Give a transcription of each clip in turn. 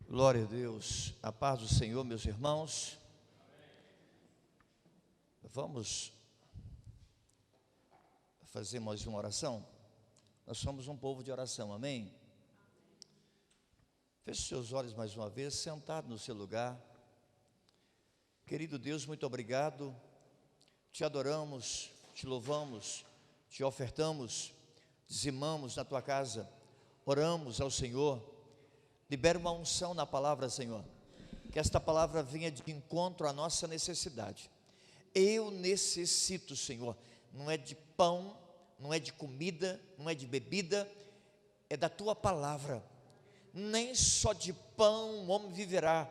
Glória a Deus, a paz do Senhor, meus irmãos. Vamos fazer mais uma oração. Nós somos um povo de oração, amém? Feche seus olhos mais uma vez, sentado no seu lugar. Querido Deus, muito obrigado. Te adoramos, te louvamos, te ofertamos, dizimamos na tua casa, oramos ao Senhor. Libera uma unção na palavra, Senhor, que esta palavra venha de encontro à nossa necessidade. Eu necessito, Senhor, não é de pão, não é de comida, não é de bebida, é da tua palavra. Nem só de pão o homem viverá,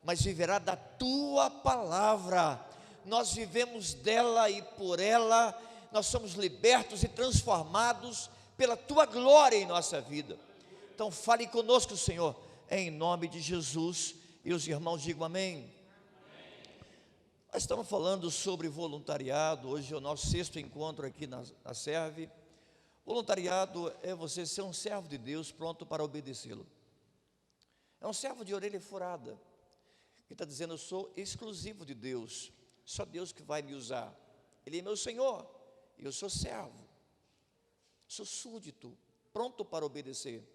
mas viverá da tua palavra. Nós vivemos dela e por ela, nós somos libertos e transformados pela tua glória em nossa vida. Então fale conosco, Senhor, em nome de Jesus, e os irmãos digam amém. Nós estamos falando sobre voluntariado. Hoje é o nosso 6º encontro aqui na Serve. Voluntariado é você ser um servo de Deus pronto para obedecê-lo. É um servo de orelha furada, que está dizendo: eu sou exclusivo de Deus, só Deus que vai me usar. Ele é meu Senhor, e eu sou servo, sou súdito, pronto para obedecer.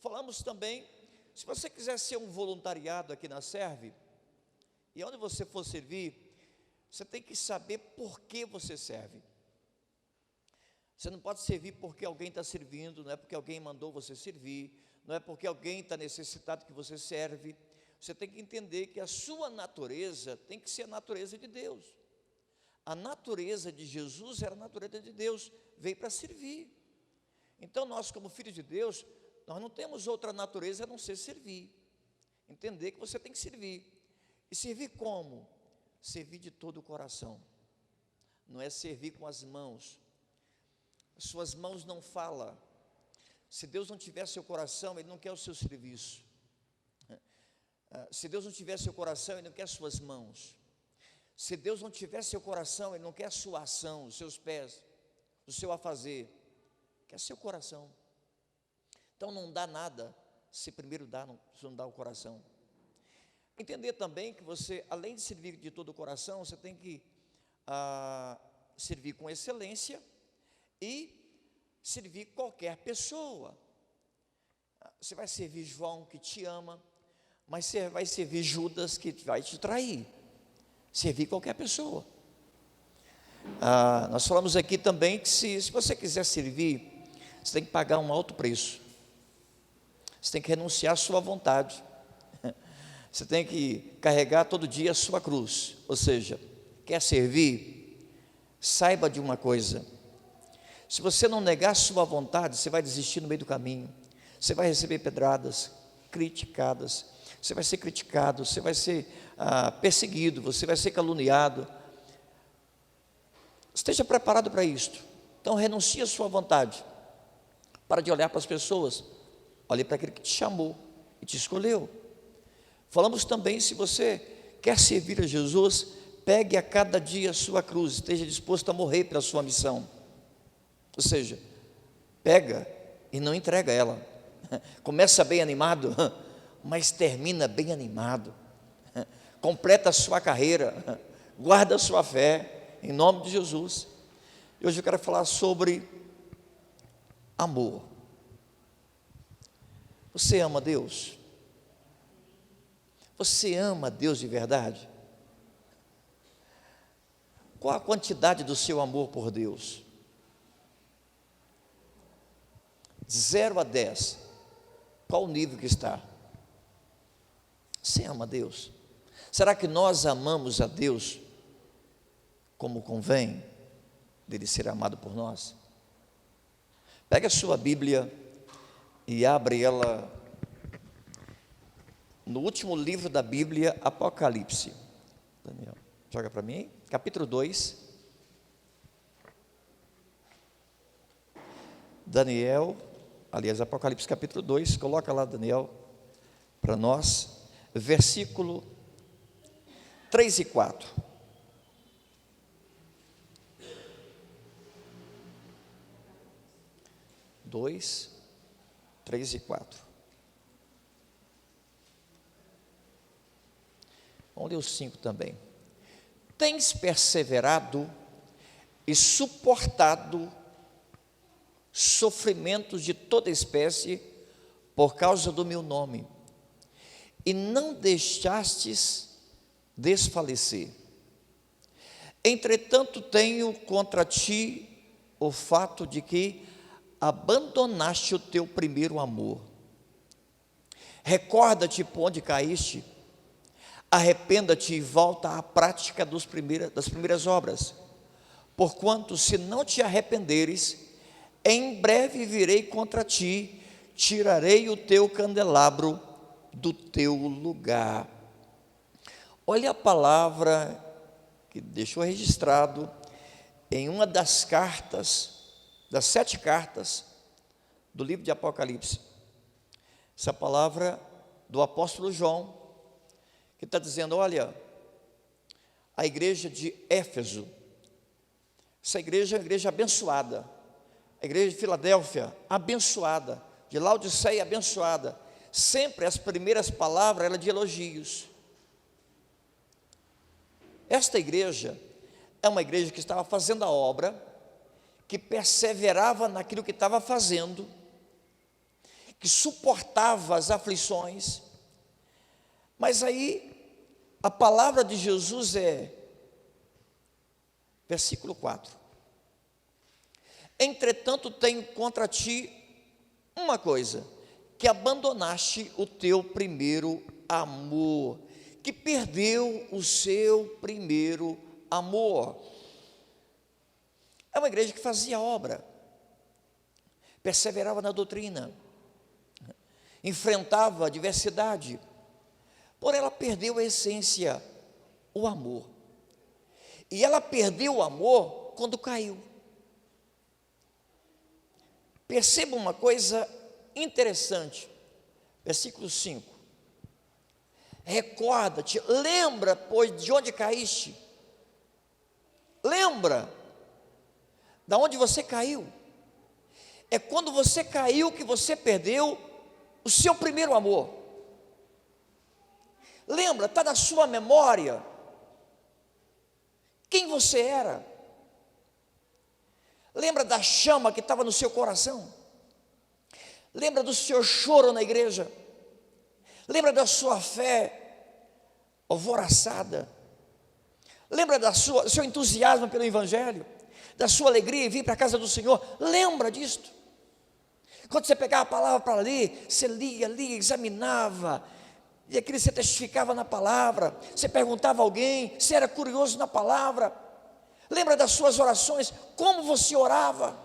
Falamos também, se você quiser ser um voluntariado aqui na Serve, e onde você for servir, você tem que saber por que você serve. Você não pode servir porque alguém está servindo, não é porque alguém mandou você servir, não é porque alguém está necessitado que você serve. Você tem que entender que a sua natureza tem que ser a natureza de Deus. A natureza de Jesus era a natureza de Deus, veio para servir. Então nós, como filhos de Deus, nós não temos outra natureza a não ser servir. Entender que você tem que servir. E servir como? Servir de todo o coração. Não é servir com as mãos. Suas mãos não falam. Se Deus não tiver seu coração, Ele não quer o seu serviço. Se Deus não tiver seu coração, Ele não quer suas mãos. Se Deus não tiver seu coração, Ele não quer a sua ação, os seus pés, o seu afazer. Quer seu coração. Então não dá nada se primeiro se não dá o coração. Entender também que você, além de servir de todo o coração, você tem que servir com excelência e servir qualquer pessoa. Você vai servir João, que te ama, mas você vai servir Judas, que vai te trair. Servir qualquer pessoa. Nós falamos aqui também que se você quiser servir, você tem que pagar um alto preço. Você tem que renunciar à sua vontade. Você tem que carregar todo dia a sua cruz. Ou seja, quer servir? Saiba de uma coisa: se você não negar a sua vontade, você vai desistir no meio do caminho. Você vai receber pedradas, criticadas. Você vai ser criticado, você vai ser perseguido, você vai ser caluniado. Esteja preparado para isto. Então renuncie à sua vontade. Para de olhar para as pessoas. Olhe para aquele que te chamou e te escolheu. Falamos também, se você quer servir a Jesus, pegue a cada dia a sua cruz, esteja disposto a morrer pela sua missão. Ou seja, pega e não entrega ela. Começa bem animado, mas termina bem animado. Completa a sua carreira, guarda a sua fé, em nome de Jesus. Hoje eu quero falar sobre amor. Você ama Deus? Você ama Deus de verdade? Qual a quantidade do seu amor por Deus? De 0 a 10, qual o nível que está? Você ama Deus? Será que nós amamos a Deus como convém dele ser amado por nós? Pega a sua Bíblia e abre ela no último livro da Bíblia, Apocalipse. Daniel, joga para mim, capítulo 2. Daniel, aliás, Apocalipse capítulo 2, coloca lá, Daniel, para nós, versículo 3 e 4. 2, 3 e 4. Vamos ler o 5 também. Tens perseverado e suportado sofrimentos de toda espécie por causa do meu nome, e não deixastes desfalecer. Entretanto, tenho contra ti o fato de que abandonaste o teu primeiro amor. Recorda-te por onde caíste, arrependa-te e volta à prática das primeiras obras. Porquanto, se não te arrependeres, em breve virei contra ti, tirarei o teu candelabro do teu lugar. Olha a palavra que deixou registrado em uma das cartas, das 7 cartas do livro de Apocalipse. Essa palavra do apóstolo João, que está dizendo: olha, a igreja de Éfeso, essa igreja é uma igreja abençoada, a igreja de Filadélfia, abençoada, de Laodiceia, abençoada. Sempre as primeiras palavras eram de elogios. Esta igreja é uma igreja que estava fazendo a obra, que perseverava naquilo que estava fazendo, que suportava as aflições. Mas aí, a palavra de Jesus é, versículo 4: entretanto, tenho contra ti uma coisa, que abandonaste o teu primeiro amor, que perdeu o seu primeiro amor. É uma igreja que fazia obra, perseverava na doutrina, enfrentava a adversidade, porém ela perdeu a essência, o amor. E ela perdeu o amor quando caiu. Perceba uma coisa interessante, versículo 5: recorda-te, lembra, pois, de onde caíste, lembra, da onde você caiu. É quando você caiu que você perdeu o seu primeiro amor. Lembra, está na sua memória, quem você era. Lembra da chama que estava no seu coração. Lembra do seu choro na igreja. Lembra da sua fé alvoroçada. Lembra do seu entusiasmo pelo Evangelho, da sua alegria em vir para a casa do Senhor. Lembra disto. Quando você pegava a palavra para ler, você lia, examinava, e aquilo você testificava na palavra, você perguntava a alguém, você era curioso na palavra. Lembra das suas orações, como você orava.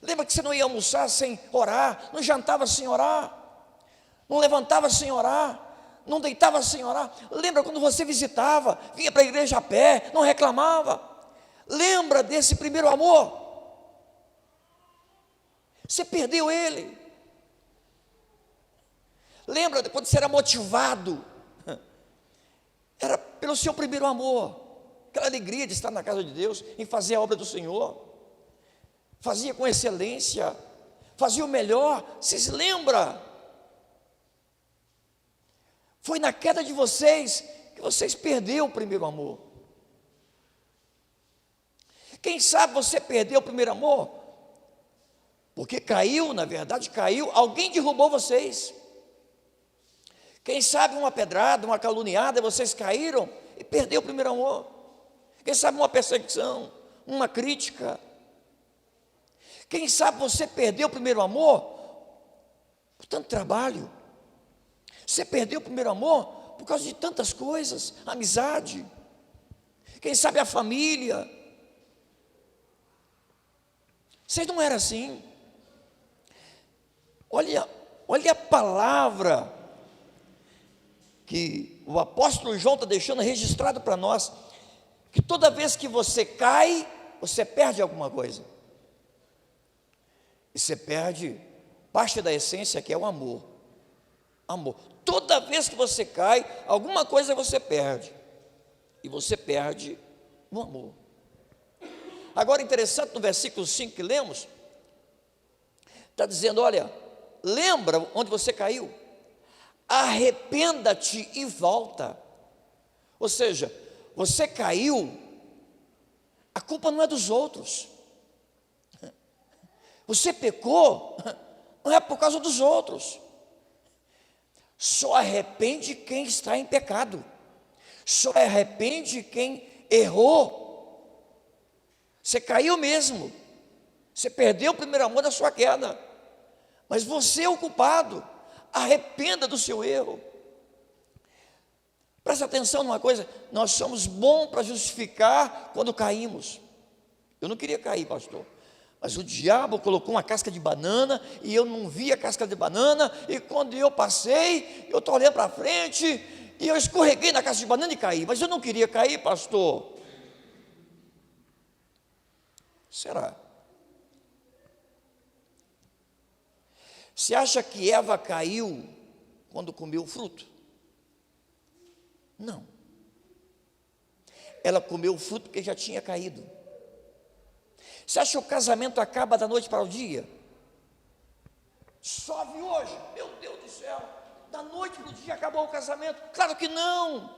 Lembra que você não ia almoçar sem orar, não jantava sem orar, não levantava sem orar, não deitava sem orar. Lembra quando você visitava, vinha para a igreja a pé, não reclamava. Lembra desse primeiro amor. Você perdeu ele. Lembra quando você era motivado, era pelo seu primeiro amor, aquela alegria de estar na casa de Deus, em fazer a obra do Senhor, fazia com excelência, fazia o melhor. Vocês lembram? Foi na queda de vocês que vocês perderam o primeiro amor. Quem sabe você perdeu o primeiro amor porque caiu, na verdade caiu, alguém derrubou vocês. Quem sabe uma pedrada, uma caluniada, vocês caíram e perdeu o primeiro amor. Quem sabe uma perseguição, uma crítica. Quem sabe você perdeu o primeiro amor por tanto trabalho. Você perdeu o primeiro amor por causa de tantas coisas, amizade. Quem sabe a família. Vocês não eram assim. Olha a palavra que o apóstolo João está deixando registrado para nós, que toda vez que você cai, você perde alguma coisa. E você perde parte da essência, que é o amor. Amor. Toda vez que você cai, alguma coisa você perde. E você perde o amor. Agora, interessante, no versículo 5 que lemos, está dizendo, olha, lembra onde você caiu, arrependa-te e volta. Ou seja, você caiu, a culpa não é dos outros. Você pecou, não é por causa dos outros. Só arrepende quem está em pecado. Só arrepende quem errou. Você caiu mesmo. Você perdeu o primeiro amor da sua queda. Mas você é o culpado. Arrependa do seu erro. Presta atenção numa coisa, nós somos bons para justificar quando caímos. Eu não queria cair, pastor, mas o diabo colocou uma casca de banana e eu não vi a casca de banana, e quando eu passei, eu estou olhando para frente e eu escorreguei na casca de banana e caí, mas eu não queria cair, pastor. Será? Você acha que Eva caiu quando comeu o fruto? Não. Ela comeu o fruto porque já tinha caído. Você acha que o casamento acaba da noite para o dia? Chove hoje, meu Deus do céu, da noite para o dia acabou o casamento? Claro que não.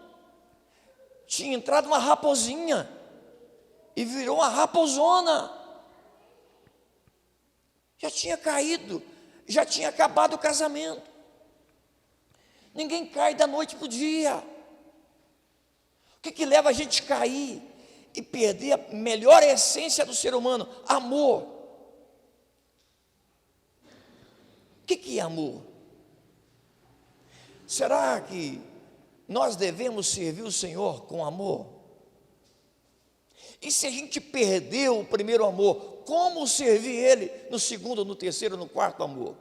Tinha entrado uma raposinha e virou uma raposona. Já tinha caído, já tinha acabado o casamento. Ninguém cai da noite para o dia. O que leva a gente a cair e perder a melhor essência do ser humano? Amor. O que é amor? Será que nós devemos servir o Senhor com amor? E se a gente perdeu o primeiro amor, como servir Ele no segundo, no terceiro, no quarto amor?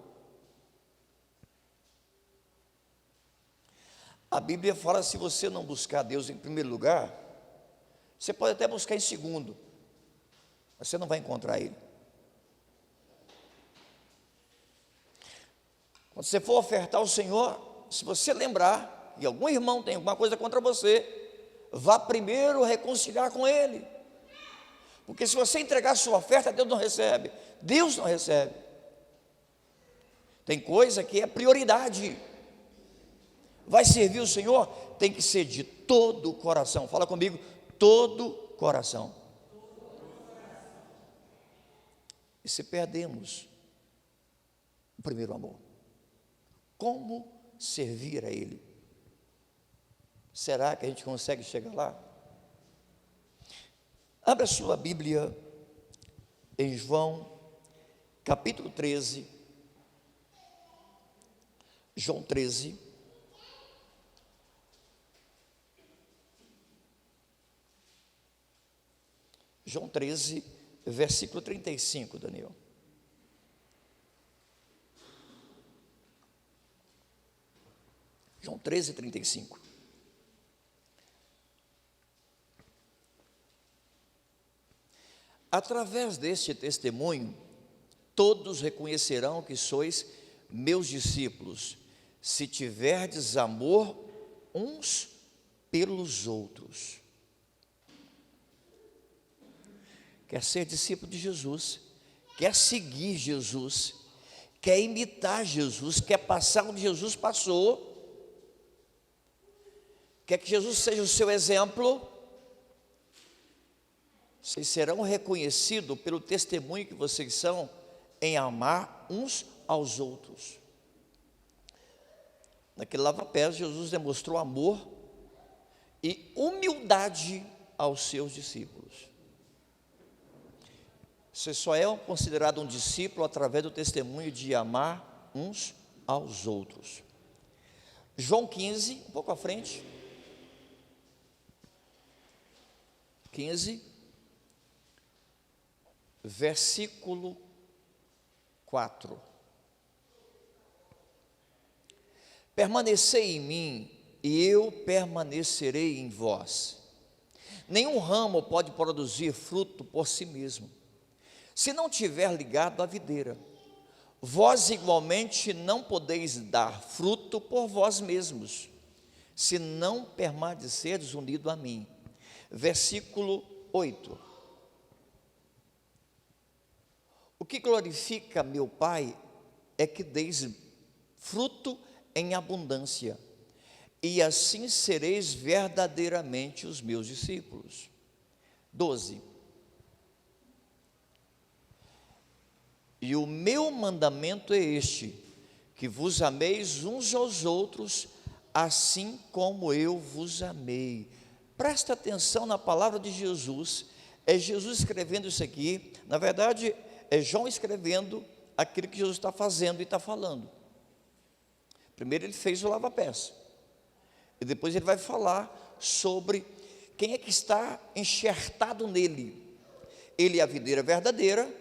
A Bíblia fala, se você não buscar Deus em primeiro lugar, você pode até buscar em segundo, mas você não vai encontrar Ele. Quando você for ofertar ao Senhor, se você lembrar que algum irmão tem alguma coisa contra você, vá primeiro reconciliar com ele. Porque se você entregar a sua oferta, Deus não recebe. Deus não recebe. Tem coisa que é prioridade. Vai servir o Senhor, tem que ser de todo o coração. Fala comigo, todo o coração. E se perdemos o primeiro amor, como servir a Ele? Será que a gente consegue chegar lá? Abra sua Bíblia em João, capítulo 13. João 13. João 13, versículo 35, Daniel. João 13, 35. Através deste testemunho, todos reconhecerão que sois meus discípulos, se tiverdes amor uns pelos outros. Quer ser discípulo de Jesus, quer seguir Jesus, quer imitar Jesus, quer passar onde Jesus passou, quer que Jesus seja o seu exemplo, vocês serão reconhecidos pelo testemunho que vocês são em amar uns aos outros. Naquele lava-pés, Jesus demonstrou amor e humildade aos seus discípulos. Você só é considerado um discípulo através do testemunho de amar uns aos outros. João 15, um pouco à frente. 15, versículo 4. Permanecei em mim, e eu permanecerei em vós. Nenhum ramo pode produzir fruto por si mesmo, se não tiver ligado à videira. Vós igualmente não podeis dar fruto por vós mesmos, se não permanecerdes unidos a mim. Versículo 8. O que glorifica meu Pai é que deis fruto em abundância, e assim sereis verdadeiramente os meus discípulos. 12. E o meu mandamento é este, que vos ameis uns aos outros, assim como eu vos amei. Presta atenção na palavra de Jesus. É Jesus escrevendo isso aqui. Na verdade, é João escrevendo aquilo que Jesus está fazendo e está falando. Primeiro ele fez o lava-pés, e depois ele vai falar sobre quem é que está enxertado nele. Ele é a videira verdadeira,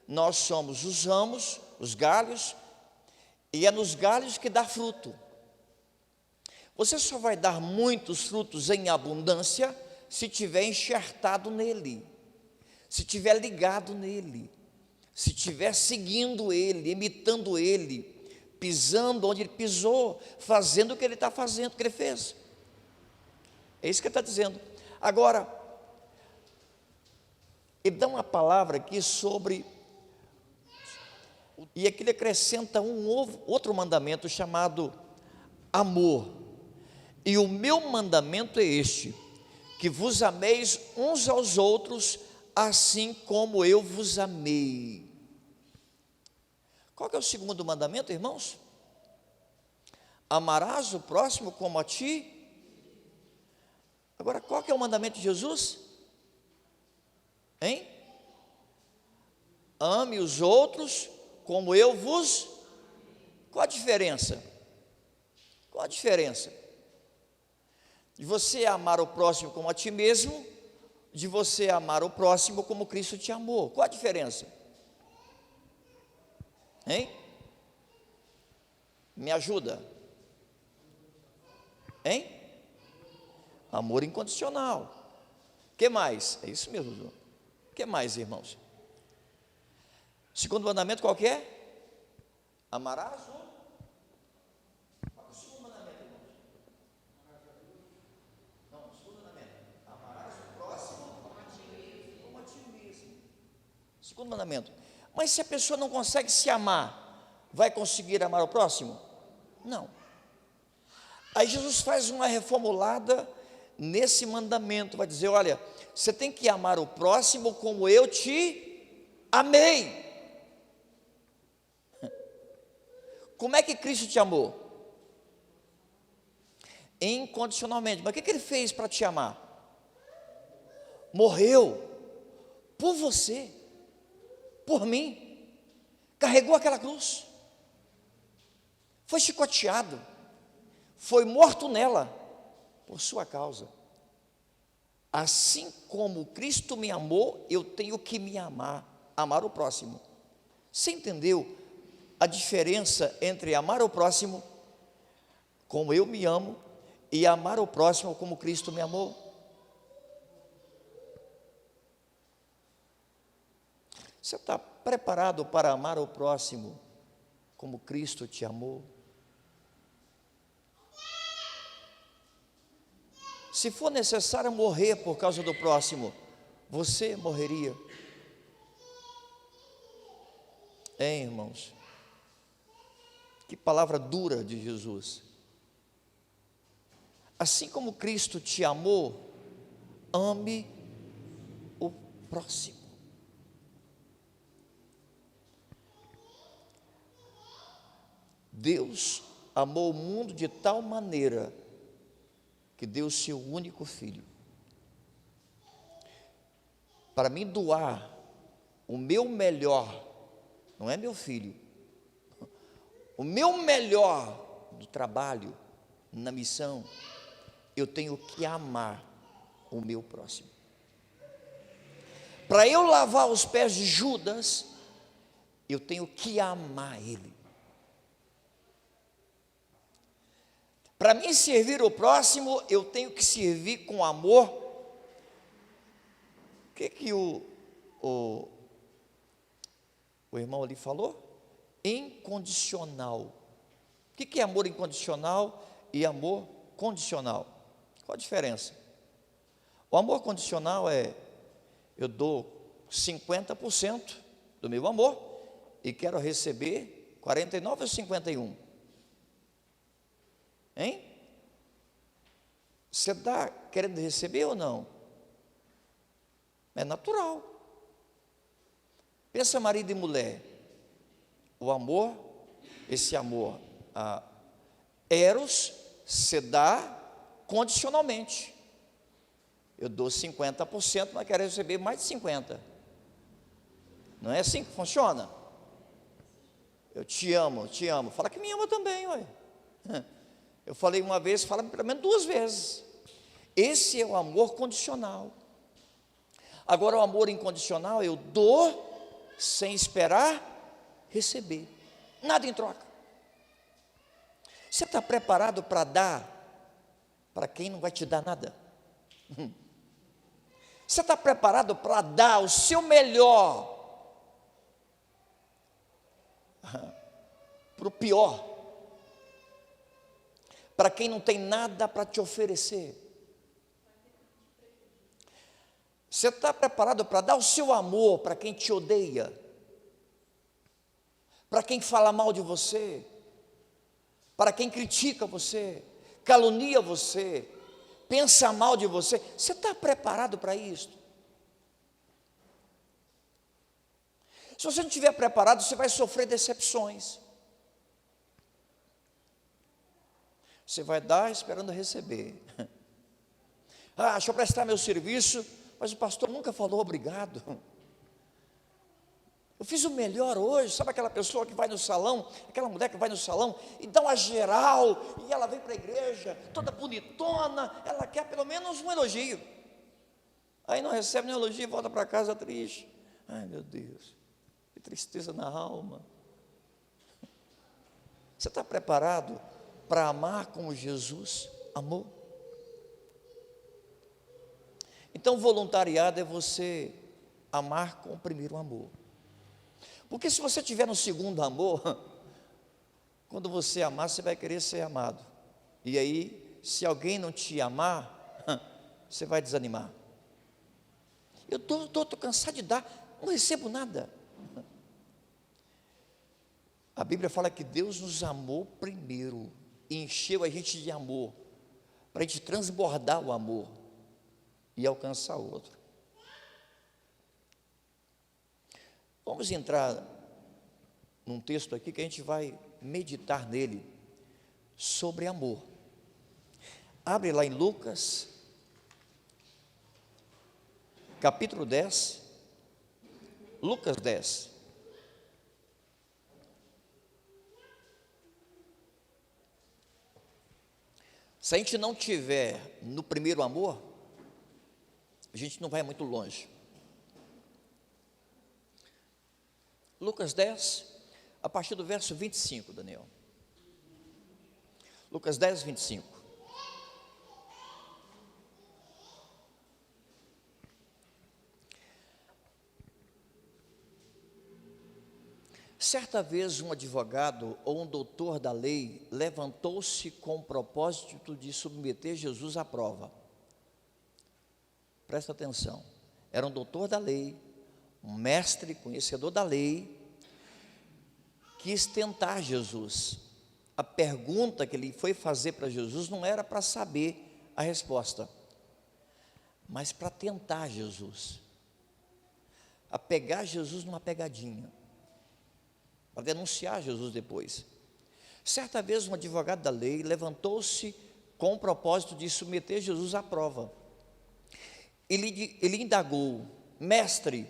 nós somos os ramos, os galhos, e é nos galhos que dá fruto. Você só vai dar muitos frutos em abundância se tiver enxertado nele, se tiver ligado nele, se tiver seguindo ele, imitando ele, pisando onde ele pisou, fazendo o que ele está fazendo, o que ele fez. É isso que ele está dizendo. Agora, ele dá uma palavra aqui sobre, e aqui ele acrescenta outro mandamento chamado amor. E o meu mandamento é este, que vos ameis uns aos outros, assim como eu vos amei. Qual que é o segundo mandamento, irmãos? Amarás o próximo como a ti. Agora, qual que é o mandamento de Jesus? Hein? Ame os outros como eu vos. Qual a diferença? Qual a diferença de você amar o próximo como a ti mesmo, de você amar o próximo como Cristo te amou? Qual a diferença? Hein? Me ajuda. Hein? Amor incondicional. O que mais? É isso mesmo, João. O que mais, irmãos? Segundo mandamento qual que é? Amarás o... Qual é o segundo mandamento, irmãos? Não, o segundo mandamento. Amarás o próximo como a ti mesmo. Segundo mandamento. Mas se a pessoa não consegue se amar, vai conseguir amar o próximo? Não. Aí Jesus faz uma reformulada nesse mandamento, vai dizer, olha, você tem que amar o próximo como eu te amei. Como é que Cristo te amou? Incondicionalmente. Mas o que ele fez para te amar? Morreu por você, por mim, carregou aquela cruz, foi chicoteado, foi morto nela, por sua causa. Assim como Cristo me amou, eu tenho que me amar, amar o próximo. Você entendeu a diferença entre amar o próximo, como eu me amo, e amar o próximo como Cristo me amou? Você está preparado para amar o próximo como Cristo te amou? Se for necessário morrer por causa do próximo, você morreria? Hein, irmãos? Que palavra dura de Jesus. Assim como Cristo te amou, ame o próximo. Deus amou o mundo de tal maneira que deu o seu único filho, para mim doar o meu melhor, não é meu filho, o meu melhor do trabalho, na missão, eu tenho que amar o meu próximo. Para eu lavar os pés de Judas, eu tenho que amar ele. Para mim servir o próximo, eu tenho que servir com amor. O que o irmão ali falou? Incondicional. O que é amor incondicional e amor condicional? Qual a diferença? O amor condicional é, eu dou 50% do meu amor e quero receber 49 ou 51. Hein? Você está querendo receber ou não? É natural. Pensa marido e mulher. O amor, esse amor, eros, se dá condicionalmente. Eu dou 50%, mas quero receber mais de 50%. Não é assim que funciona? Eu te amo, te amo. Fala que me ama também, ué. Eu falei uma vez, fala pelo menos 2 vezes. Esse é o amor condicional. Agora o amor incondicional, eu dou sem esperar receber. Nada em troca. Você está preparado para dar para quem não vai te dar nada? Você está preparado para dar o seu melhor para o pior, para quem não tem nada para te oferecer? Você está preparado para dar o seu amor para quem te odeia, para quem fala mal de você, para quem critica você, calunia você, pensa mal de você? Você está preparado para isso? Se você não estiver preparado, você vai sofrer decepções. Você vai dar esperando receber. Deixa eu prestar meu serviço, mas o pastor nunca falou obrigado. Eu fiz o melhor hoje. Sabe aquela pessoa que vai no salão, aquela mulher que vai no salão e dá uma geral, e ela vem para a igreja toda bonitona, ela quer pelo menos um elogio. Aí não recebe nenhum elogio e volta para casa triste. Ai, meu Deus, que tristeza na alma. Você está preparado para amar como Jesus amou? Então, voluntariado é você amar com o primeiro amor. Porque se você estiver no segundo amor, quando você amar, você vai querer ser amado. E aí, se alguém não te amar, você vai desanimar. Eu estou cansado de dar, não recebo nada. A Bíblia fala que Deus nos amou primeiro e encheu a gente de amor, para a gente transbordar o amor e alcançar outro. Vamos entrar num texto aqui que a gente vai meditar nele, sobre amor. Abre lá em Lucas, capítulo 10, Lucas 10. Se a gente não tiver no primeiro amor, a gente não vai muito longe. Lucas 10, a partir do verso 25, Daniel. Lucas 10, 25. Certa vez um advogado ou um doutor da lei levantou-se com o propósito de submeter Jesus à prova. Presta atenção, era um doutor da lei, um mestre, conhecedor da lei, quis tentar Jesus. A pergunta que ele foi fazer para Jesus não era para saber a resposta, mas para tentar Jesus, a pegar Jesus numa pegadinha, para denunciar Jesus depois. Certa vez um advogado da lei levantou-se com o propósito de submeter Jesus à prova. Ele indagou: mestre,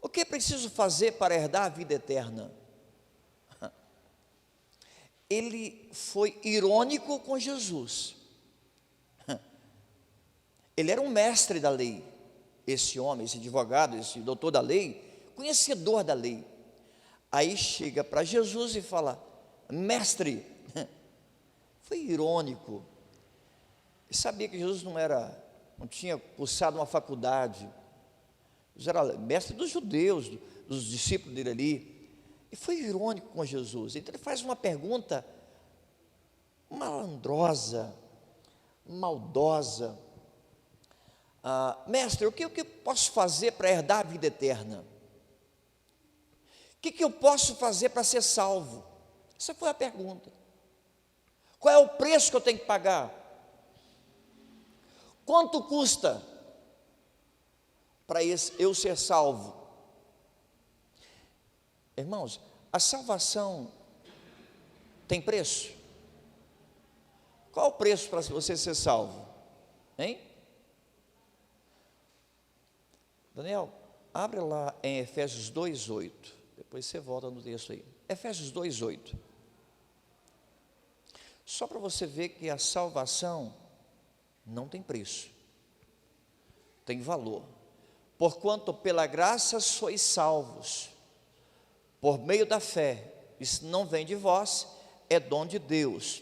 o que é preciso fazer para herdar a vida eterna? Ele foi irônico com Jesus. Ele era um mestre da lei, esse homem, esse advogado, esse doutor da lei, conhecedor da lei. Aí chega para Jesus e fala: mestre, foi irônico. Ele sabia que Jesus não tinha cursado uma faculdade, Jesus era mestre dos judeus, dos discípulos dele ali, e foi irônico com Jesus. Então ele faz uma pergunta malandrosa, maldosa: mestre, o que eu posso fazer para herdar a vida eterna? O que eu posso fazer para ser salvo? Essa foi a pergunta. Qual é o preço que eu tenho que pagar? Quanto custa para eu ser salvo? Irmãos, a salvação tem preço? Qual o preço para você ser salvo? Hein? Daniel, abre lá em Efésios 2:8. Depois você volta no texto aí. Efésios 2:8. Só para você ver que a salvação não tem preço, tem valor. Porquanto pela graça sois salvos, por meio da fé. Isso não vem de vós, é dom de Deus.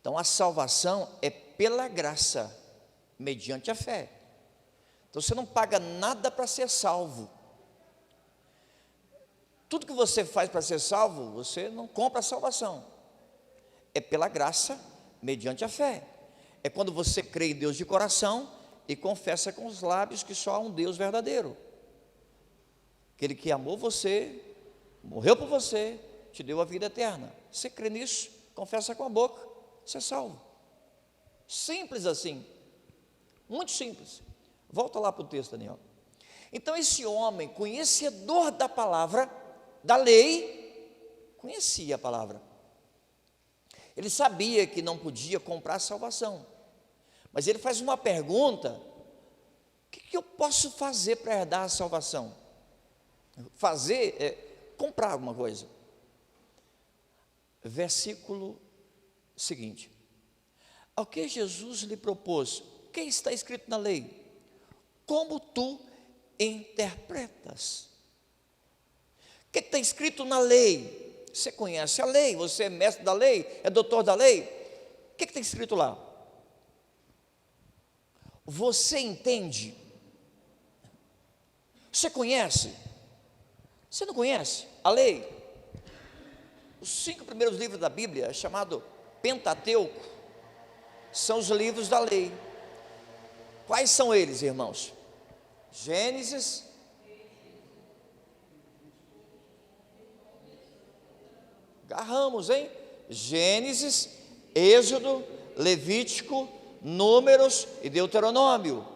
Então a salvação é pela graça, mediante a fé. Então você não paga nada para ser salvo. Tudo que você faz para ser salvo, você não compra a salvação. É pela graça, mediante a fé. É quando você crê em Deus de coração e confessa com os lábios que só há um Deus verdadeiro. Aquele que amou você, morreu por você, te deu a vida eterna. Você crê nisso, confessa com a boca, você é salvo. Simples assim, muito simples. Volta lá para o texto, Daniel. Então esse homem, conhecedor da palavra, da lei, conhecia a palavra. Ele sabia que não podia comprar a salvação. Mas ele faz uma pergunta: o que eu posso fazer para herdar a salvação? Fazer é comprar alguma coisa. Versículo seguinte: ao que Jesus lhe propôs, o que está escrito na lei? Como tu interpretas? O que está escrito na lei? Você conhece a lei, você é mestre da lei, é doutor da lei. O que está escrito lá? Você entende? Você conhece? Você não conhece a lei? Os 5 primeiros livros da Bíblia, chamado Pentateuco, são os livros da lei. Quais são eles, irmãos? Gênesis, agarramos, hein? Gênesis, Êxodo, Levítico, Números e Deuteronômio.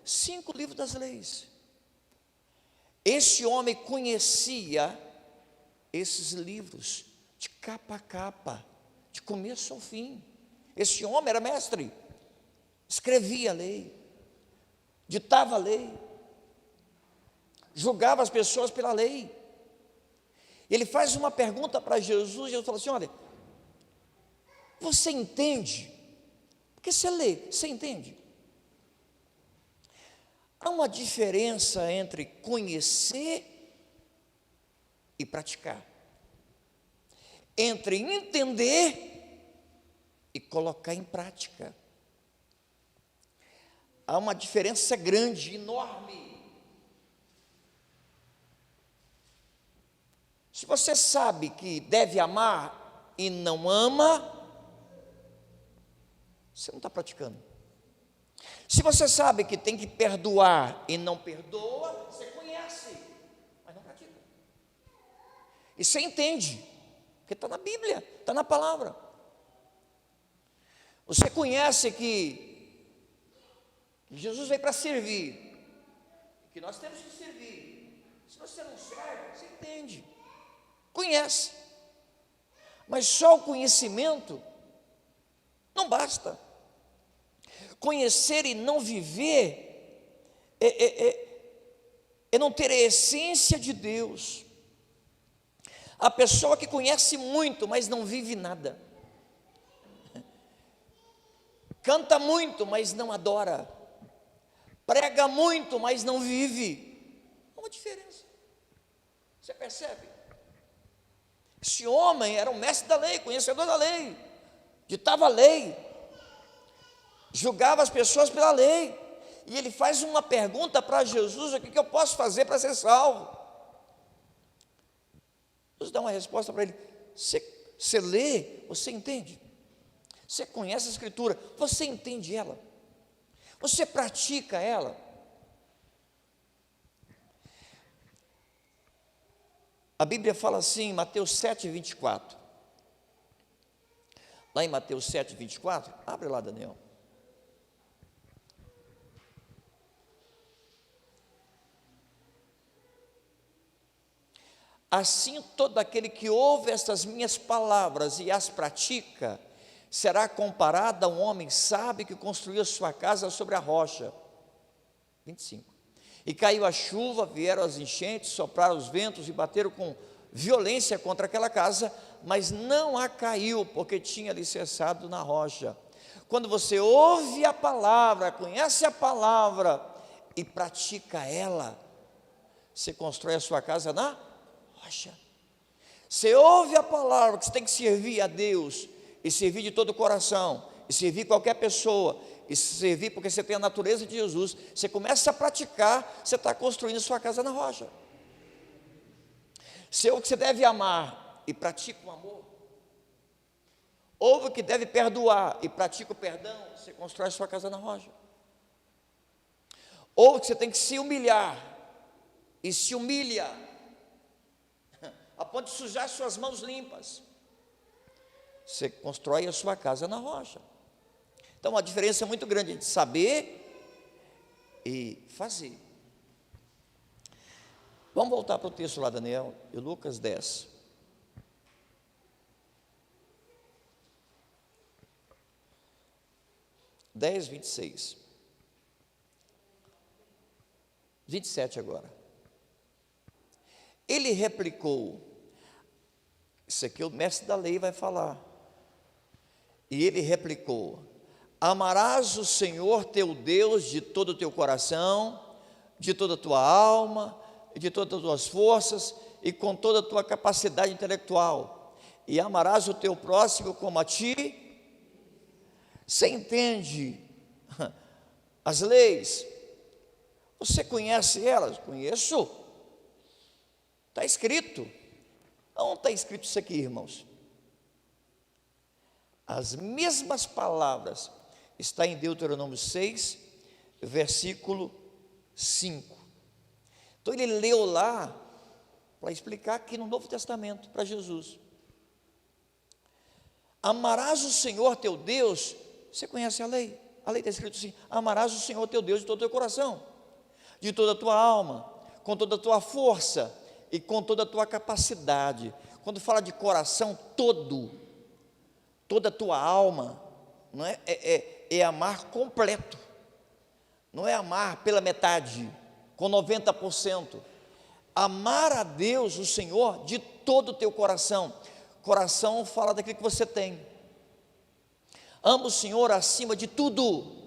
5 livros das leis. Esse homem conhecia esses livros de capa a capa, de começo ao fim. Esse homem era mestre, escrevia a lei, ditava a lei, julgava as pessoas pela lei. Ele faz uma pergunta para Jesus, e Jesus fala assim: olha, você entende? Porque você lê, você entende? Há uma diferença entre conhecer e praticar, entre entender e colocar em prática. Há uma diferença grande, enorme. Se você sabe que deve amar e não ama, você não está praticando. Se você sabe que tem que perdoar e não perdoa, você conhece, mas não pratica. E você entende, porque está na Bíblia, está na palavra. Você conhece que Jesus veio para servir, que nós temos que servir. Se você não serve, você entende, conhece. Mas só o conhecimento não basta. Conhecer e não viver é não ter a essência de Deus. A pessoa que conhece muito, mas não vive nada, canta muito, mas não adora, prega muito, mas não vive. Há uma diferença. Você percebe? Esse homem era um mestre da lei, conhecedor da lei, ditava a lei, julgava as pessoas pela lei. E ele faz uma pergunta para Jesus: o que eu posso fazer para ser salvo? Jesus dá uma resposta para ele: você lê, você entende, você conhece a Escritura, você entende ela, você pratica ela. A Bíblia fala assim, em Mateus 7:24: lá em Mateus 7, 24, abre lá, Daniel. Assim, todo aquele que ouve estas minhas palavras e as pratica, será comparado a um homem sábio que construiu a sua casa sobre a rocha. 25. E caiu a chuva, vieram as enchentes, sopraram os ventos e bateram com violência contra aquela casa, mas não a caiu, porque tinha alicerçado na rocha. Quando você ouve a palavra, conhece a palavra e pratica ela, você constrói a sua casa na rocha. Você ouve a palavra que você tem que servir a Deus, e servir de todo o coração, e servir qualquer pessoa, e servir porque você tem a natureza de Jesus. Você começa a praticar, você está construindo sua casa na rocha. Se ouve que você deve amar e pratica o amor, ouve que deve perdoar e pratica o perdão, você constrói sua casa na rocha. Ouve que você tem que se humilhar e se humilha a ponto de sujar suas mãos limpas, você constrói a sua casa na rocha. Então a diferença é muito grande entre saber e fazer. Vamos voltar para o texto lá, Daniel, e Lucas 10. Dez, 26. 27 agora. Ele replicou, isso aqui o mestre da lei vai falar. E ele replicou: amarás o Senhor teu Deus de todo o teu coração, de toda a tua alma, de todas as tuas forças e com toda a tua capacidade intelectual, e amarás o teu próximo como a ti. Você entende as leis? Você conhece elas? Conheço. Está escrito. Onde está escrito isso aqui, irmãos? As mesmas palavras está em Deuteronômio 6, versículo 5. Então ele leu lá para explicar aqui no Novo Testamento para Jesus. Amarás o Senhor teu Deus. Você conhece a lei? A lei está escrito assim: amarás o Senhor teu Deus de todo o teu coração, de toda a tua alma, com toda a tua força e com toda a tua capacidade. Quando fala de coração, toda a tua alma, não é amar completo, não é amar pela metade, com 90%. Amar a Deus, o Senhor, de todo o teu coração. Coração fala daquilo que você tem. Ama o Senhor acima de tudo.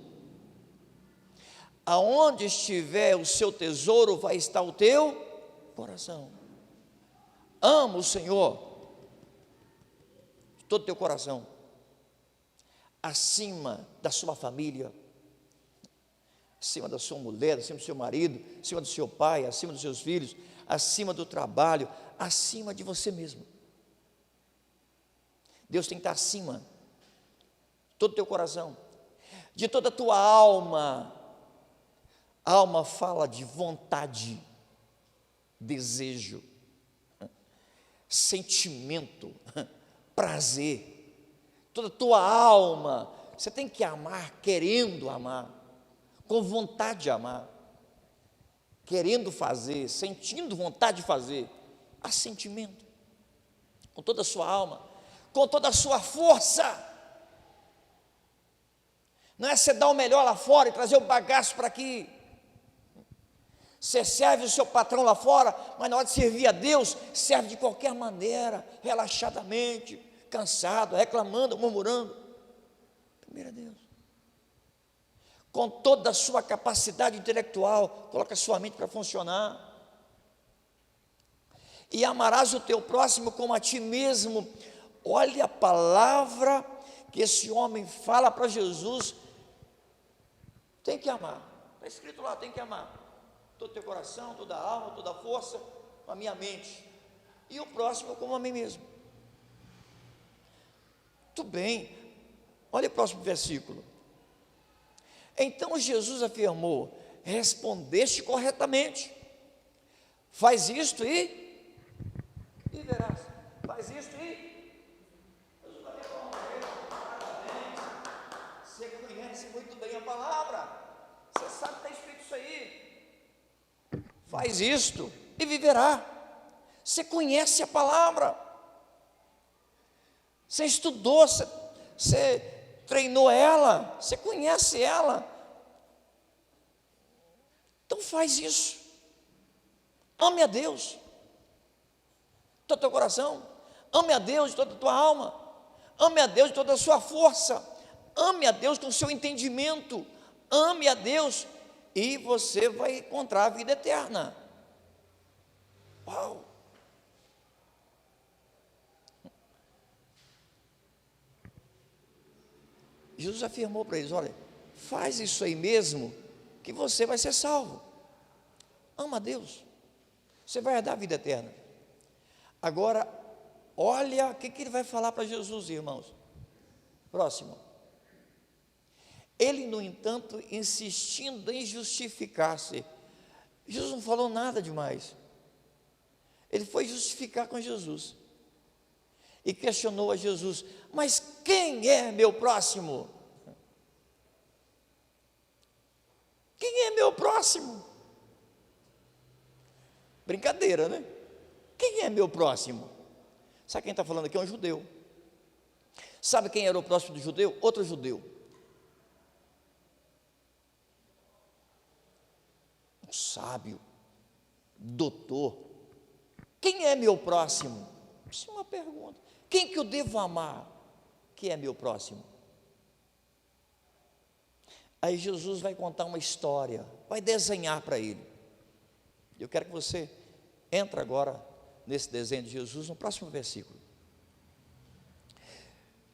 Aonde estiver o seu tesouro, vai estar o teu coração. Ama o Senhor de todo o teu coração, acima da sua família, acima da sua mulher, acima do seu marido, acima do seu pai, acima dos seus filhos, acima do trabalho, acima de você mesmo. Deus tem que estar acima de todo o teu coração, de toda a tua alma. A alma fala de vontade, desejo, sentimento, prazer. Toda a tua alma, você tem que amar querendo amar, com vontade de amar, querendo fazer, sentindo vontade de fazer, há sentimento, com toda a sua alma, com toda a sua força. Não é você dar o melhor lá fora e trazer o bagaço para aqui. Você serve o seu patrão lá fora, mas na hora de servir a Deus, serve de qualquer maneira, relaxadamente, cansado, reclamando, murmurando. Primeiro a Deus. Com toda a sua capacidade intelectual, coloca a sua mente para funcionar. E amarás o teu próximo como a ti mesmo. Olha a palavra que esse homem fala para Jesus. Tem que amar. Está escrito lá, tem que amar. Todo o teu coração, toda a alma, toda a força, com a minha mente. E o próximo como a mim mesmo. Muito bem. Olha o próximo versículo. Então Jesus afirmou: respondeste corretamente. Faz isto e verás. Faz isto e... faz isto e viverá. Você conhece a palavra, você estudou, você treinou ela, você conhece ela. Então faz isso. Ame a Deus de todo o teu coração, ame a Deus de toda a tua alma, ame a Deus de toda a sua força, ame a Deus com o seu entendimento, ame a Deus e você vai encontrar a vida eterna. Uau! Jesus afirmou para eles: olha, faz isso aí mesmo, que você vai ser salvo. Ama a Deus, você vai herdar a vida eterna. Agora, olha o que ele vai falar para Jesus, irmãos. Próximo. Ele, no entanto, insistindo em justificar-se. Jesus não falou nada demais. Ele foi justificar com Jesus. E questionou a Jesus: mas quem é meu próximo? Quem é meu próximo? Brincadeira, né? Quem é meu próximo? Sabe quem está falando aqui? É um judeu. Sabe quem era o próximo do judeu? Outro judeu. Um sábio, doutor. Quem é meu próximo? Isso é uma pergunta. Quem que eu devo amar? Que é meu próximo? Aí Jesus vai contar uma história, vai desenhar para ele. Eu quero que você entre agora nesse desenho de Jesus, no próximo versículo.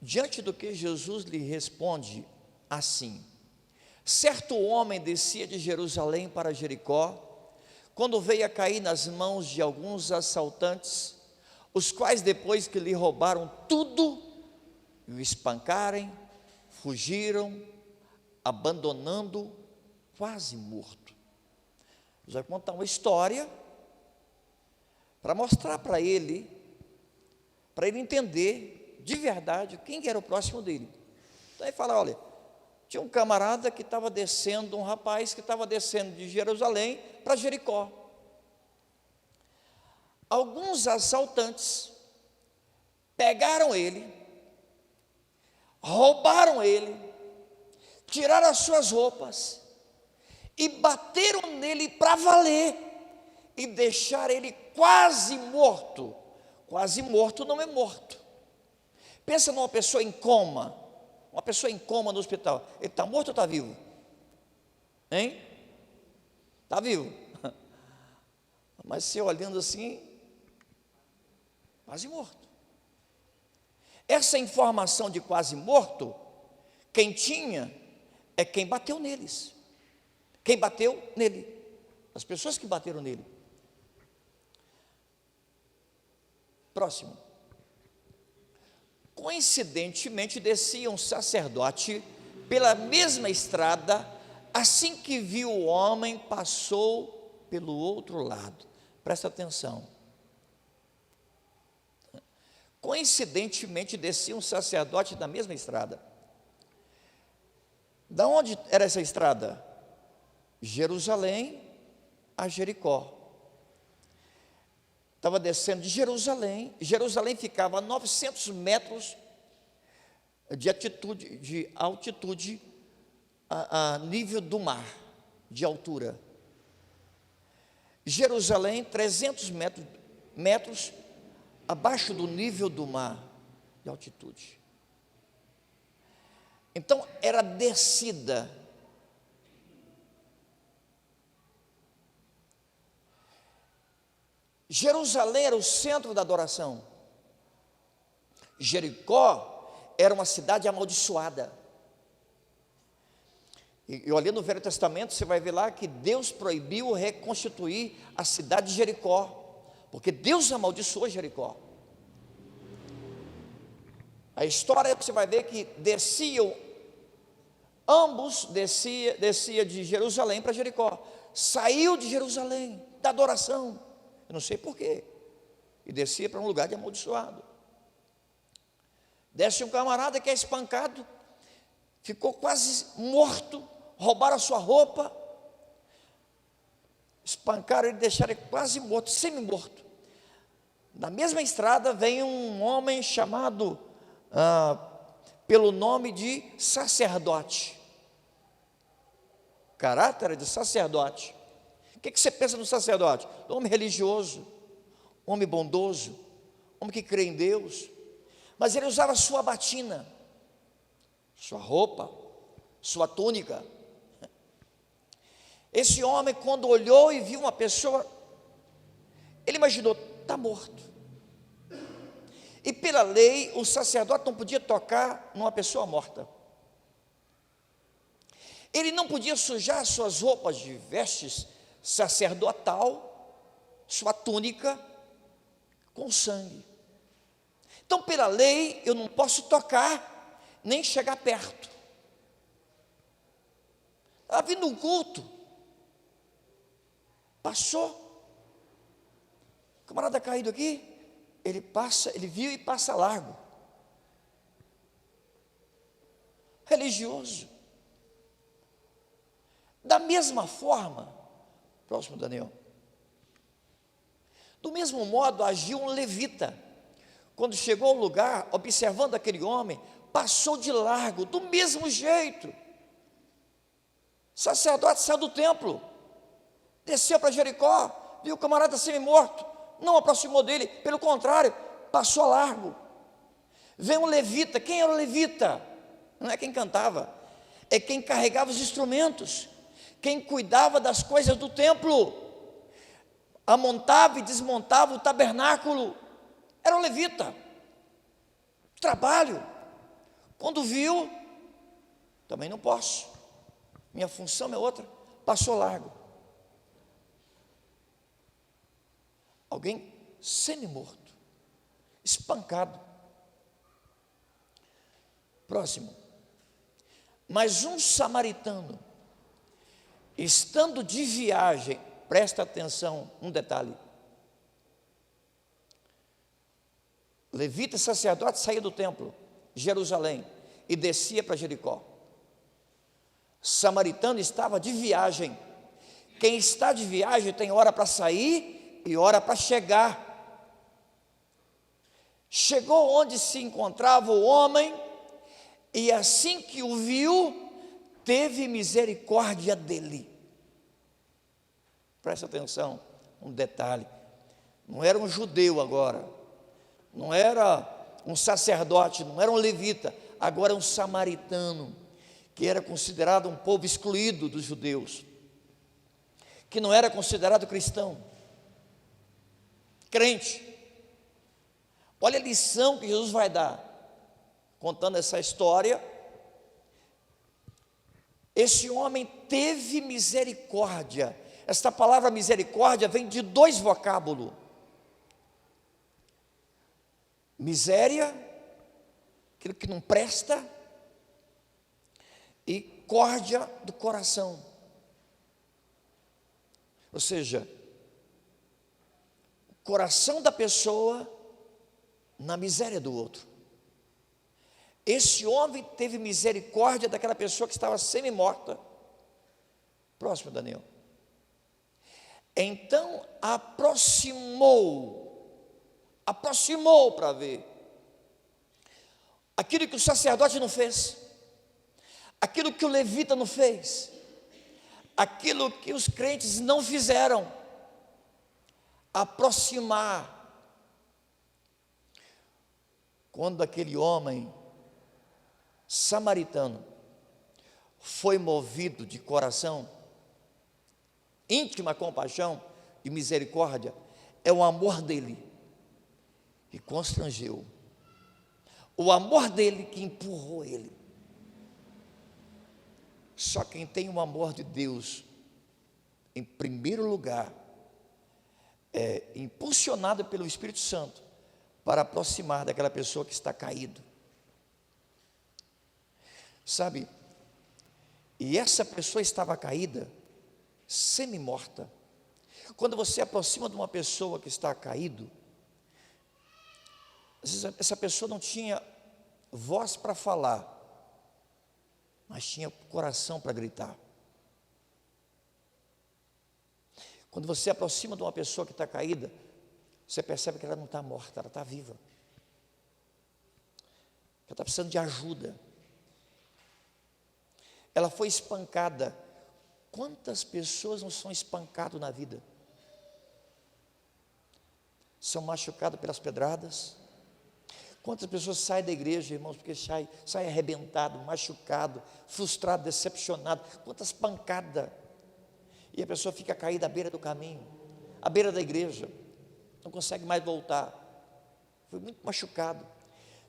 Diante do que Jesus lhe responde assim: certo homem descia de Jerusalém para Jericó, quando veio a cair nas mãos de alguns assaltantes, os quais, depois que lhe roubaram tudo, o espancarem, fugiram, abandonando quase morto. Jesus vai contar uma história para mostrar para ele entender de verdade quem era o próximo dele. Então ele fala: olha, tinha um camarada que estava descendo, um rapaz que estava descendo de Jerusalém para Jericó. Alguns assaltantes pegaram ele, roubaram ele, tiraram as suas roupas e bateram nele para valer e deixaram ele quase morto. Quase morto não é morto. Pensa numa pessoa em coma, uma pessoa em coma no hospital. Ele está morto ou está vivo? Hein? Está vivo. Mas você olhando assim, quase morto. Essa informação de quase morto, quem tinha é quem bateu neles. Quem bateu nele? As pessoas que bateram nele. Próximo. Coincidentemente, descia um sacerdote pela mesma estrada, assim que viu o homem, passou pelo outro lado. Presta atenção. Coincidentemente, descia um sacerdote da mesma estrada. Da onde era essa estrada? Jerusalém a Jericó. Estava descendo de Jerusalém. Jerusalém ficava a 900 metros de altitude a nível do mar, de altura. Jerusalém, 300 metros abaixo do nível do mar, de altitude. Então, era descida. Jerusalém era o centro da adoração. Jericó era uma cidade amaldiçoada. E olhando no Velho Testamento, você vai ver lá que Deus proibiu reconstituir a cidade de Jericó, porque Deus amaldiçoou Jericó. A história você vai ver que ambos descia de Jerusalém para Jericó. Saiu de Jerusalém, da adoração, eu não sei porquê, e descia para um lugar de amaldiçoado. Desce um camarada que é espancado, ficou quase morto, roubaram a sua roupa, espancaram ele, deixaram ele quase morto, semi-morto. Na mesma estrada vem um homem chamado pelo nome de sacerdote. Caráter de sacerdote. O que você pensa no sacerdote? Homem religioso, homem bondoso, homem que crê em Deus. Mas ele usava sua batina, sua roupa, sua túnica. Esse homem, quando olhou e viu uma pessoa, ele imaginou, está morto. E pela lei, o sacerdote não podia tocar numa pessoa morta. Ele não podia sujar suas roupas de vestes sacerdotal, sua túnica, com sangue. Então, pela lei, eu não posso tocar, nem chegar perto. Estava vindo um culto, passou, o camarada caído aqui, ele passa, ele viu e passa largo. Religioso. Da mesma forma, próximo Daniel, do mesmo modo agiu um levita. Quando chegou ao lugar, observando aquele homem, passou de largo, do mesmo jeito. O sacerdote saiu do templo, desceu para Jericó, viu o camarada semi-morto, não aproximou dele, pelo contrário, passou a largo. Veio um levita. Quem era o levita? Não é quem cantava, é quem carregava os instrumentos, quem cuidava das coisas do templo, amontava e desmontava o tabernáculo. Era um levita. Trabalho. Quando viu, também não posso, minha função é outra, passou largo. Alguém semi-morto, espancado. Próximo. Mas um samaritano, estando de viagem, presta atenção, um detalhe. Levita e sacerdote saía do templo, Jerusalém, e descia para Jericó. Samaritano estava de viagem. Quem está de viagem tem hora para sair e hora para chegar. Chegou onde se encontrava o homem, e assim que o viu, teve misericórdia dele. Presta atenção, um detalhe. Não era um judeu agora, não era um sacerdote, não era um levita, agora um samaritano, que era considerado um povo excluído dos judeus, que não era considerado cristão, crente. Olha a lição que Jesus vai dar, contando essa história. Esse homem teve misericórdia. Esta palavra misericórdia vem de dois vocábulos: miséria, aquilo que não presta, e córdia do coração. Ou seja, o coração da pessoa na miséria do outro. Esse homem teve misericórdia daquela pessoa que estava semi-morta. Próximo, Daniel. Então aproximou para ver aquilo que o sacerdote não fez, aquilo que o levita não fez, aquilo que os crentes não fizeram. Aproximar. Quando aquele homem samaritano foi movido de coração, íntima compaixão e misericórdia, é o amor dele que constrangeu, o amor dele que empurrou ele. Só quem tem o amor de Deus, em primeiro lugar, é impulsionado pelo Espírito Santo para aproximar daquela pessoa que está caído. Sabe, e essa pessoa estava caída, semi-morta. Quando você aproxima de uma pessoa que está caído, às vezes essa pessoa não tinha voz para falar, mas tinha coração para gritar. Quando você aproxima de uma pessoa que está caída, você percebe que ela não está morta, ela está viva. Ela está precisando de ajuda. Ela foi espancada. Quantas pessoas não são espancadas na vida? São machucadas pelas pedradas. Quantas pessoas saem da igreja, irmãos, porque saem arrebentado, machucado, frustrado, decepcionado. Quantas pancadas. E a pessoa fica caída à beira do caminho, à beira da igreja, não consegue mais voltar. Foi muito machucado.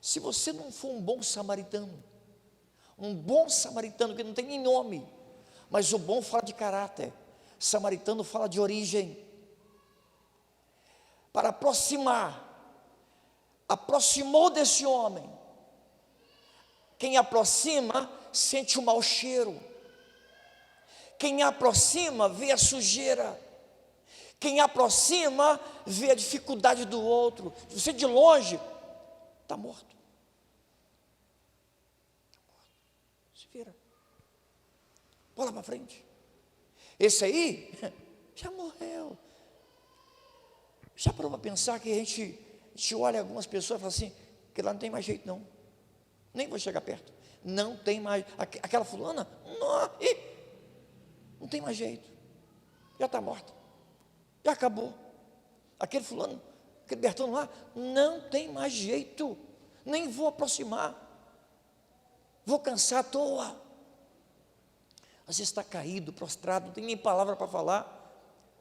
Se você não for um bom samaritano que não tem nem nome, mas o bom fala de caráter, samaritano fala de origem. Para aproximou desse homem. Quem aproxima sente o mau cheiro. Quem aproxima vê a sujeira. Quem aproxima vê a dificuldade do outro. Você de longe está morto. Se vira. Bola para frente. Esse aí já morreu. Já parou para pensar que a gente olha algumas pessoas e fala assim, que lá não tem mais jeito não. Nem vou chegar perto. Não tem mais. Aquela fulana, não tem mais jeito. Já está morta. Já acabou. Aquele fulano, aquele Bertão lá, não tem mais jeito. Nem vou aproximar. Vou cansar à toa. Às vezes está caído, prostrado, não tem nem palavra para falar.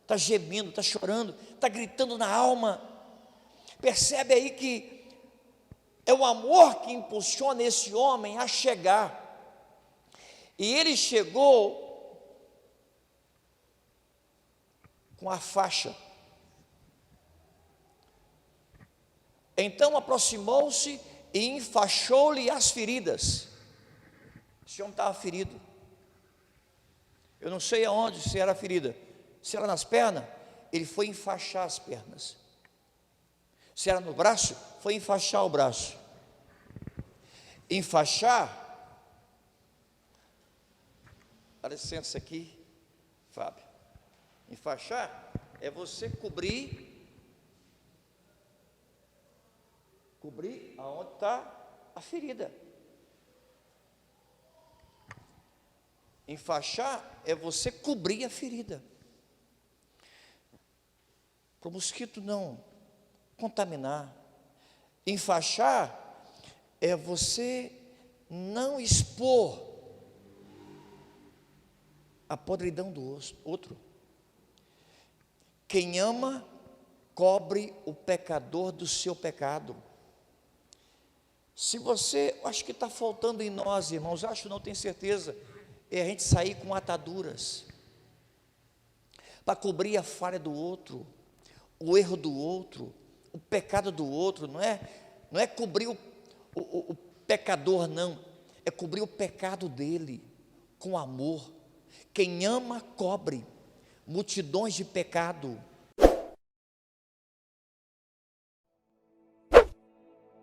Está gemendo, está chorando, está gritando na alma. Percebe aí que é o amor que impulsiona esse homem a chegar. E ele chegou com a faixa. Então aproximou-se e enfaixou-lhe as feridas. Esse homem estava ferido. Eu não sei aonde, se era ferida. Se era nas pernas, ele foi enfaixar as pernas. Se era no braço, foi enfaixar o braço. Enfaixar, dá licença aqui, Fábio. Enfaixar é você cobrir aonde está a ferida. Enfaixar é você cobrir a ferida, para o mosquito não contaminar. Enfaixar é você não expor a podridão do outro. Quem ama, cobre o pecador do seu pecado. Se você, acho que está faltando em nós, irmãos, acho, não tenho certeza, é a gente sair com ataduras, para cobrir a falha do outro, o erro do outro, o pecado do outro. Não é cobrir o pecador, não, é cobrir o pecado dele, com amor. Quem ama, cobre multidões de pecado.